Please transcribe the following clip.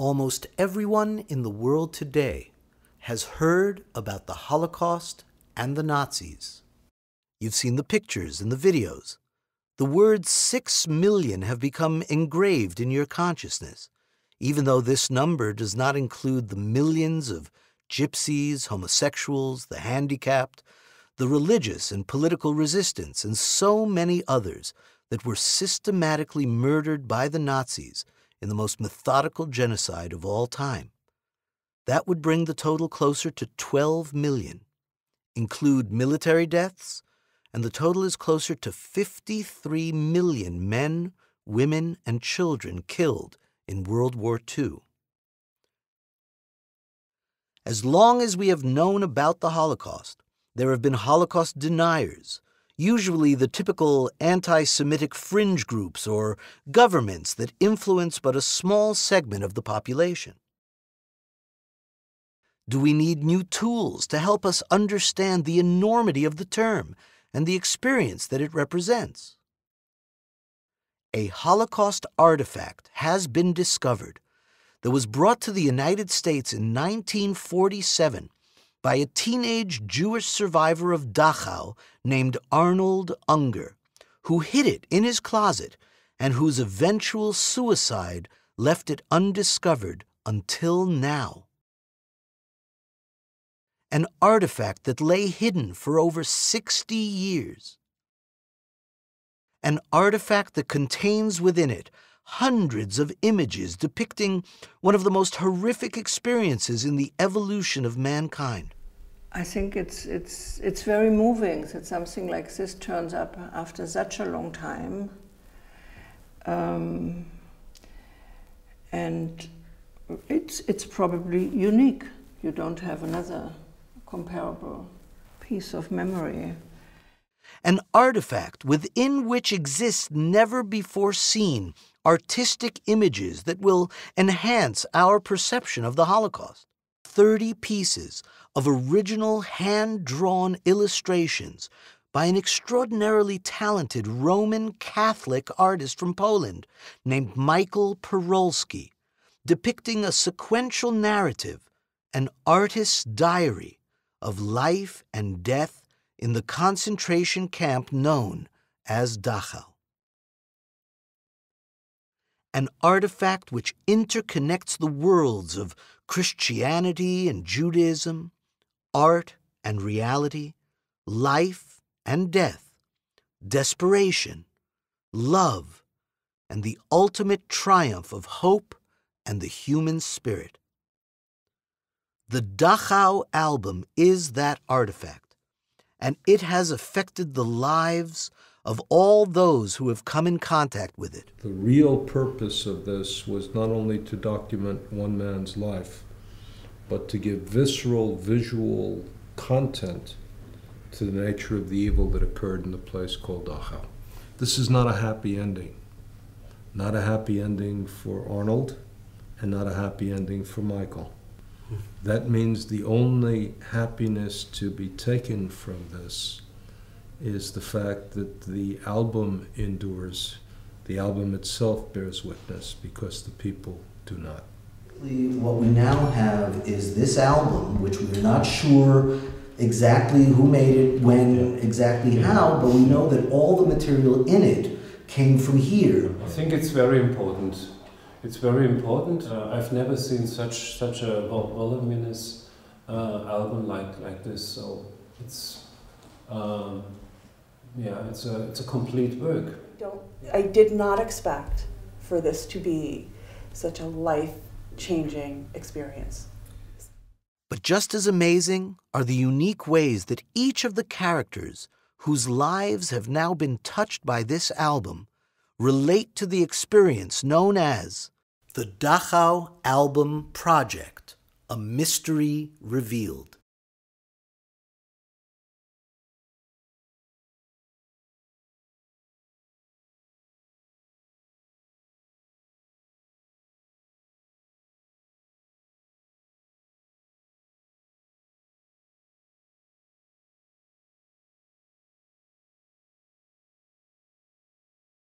Almost everyone in the world today has heard about the Holocaust and the Nazis. You've seen the pictures and the videos. The words 6 million have become engraved in your consciousness, even though this number does not include the millions of gypsies, homosexuals, the handicapped, the religious and political resistance, and so many others that were systematically murdered by the Nazis in the most methodical genocide of all time. That would bring the total closer to 12 million. Include military deaths, and the total is closer to 53 million men, women, and children killed in World War II. As long as we have known about the Holocaust, there have been Holocaust deniers, usually the typical anti-Semitic fringe groups or governments that influence but a small segment of the population. Do we need new tools to help us understand the enormity of the term and the experience that it represents? A Holocaust artifact has been discovered that was brought to the United States in 1947 by a teenage Jewish survivor of Dachau named Arnold Unger, who hid it in his closet and whose eventual suicide left it undiscovered until now. An artifact that lay hidden for over 60 years. An artifact that contains within it hundreds of images depicting one of the most horrific experiences in the evolution of mankind. I think it's very moving that something like this turns up after such a long time. And it's probably unique. You don't have another comparable piece of memory. An artifact within which exists never-before-seen artistic images that will enhance our perception of the Holocaust. 30 pieces of original hand-drawn illustrations by an extraordinarily talented Roman Catholic artist from Poland named Michael Porulski, depicting a sequential narrative, an artist's diary of life and death in the concentration camp known as Dachau. An artifact which interconnects the worlds of Christianity and Judaism, art and reality, life and death, desperation, love, and the ultimate triumph of hope and the human spirit. The Dachau Album is that artifact, and it has affected the lives of all those who have come in contact with it. The real purpose of this was not only to document one man's life, but to give visceral, visual content to the nature of the evil that occurred in the place called Dachau. This is not a happy ending. Not a happy ending for Arnold, and not a happy ending for Michael. That means the only happiness to be taken from this is the fact that the album endures. The album itself bears witness because the people do not. What we now have is this album, which we're not sure exactly who made it, when, exactly how, but we know that all the material in it came from here. I think it's very important. It's very important. I've never seen such a voluminous album like this. So it's it's a complete work. I did not expect for this to be such a life-changing experience. But just as amazing are the unique ways that each of the characters whose lives have now been touched by this album relate to the experience known as the Dachau Album Project, a mystery revealed.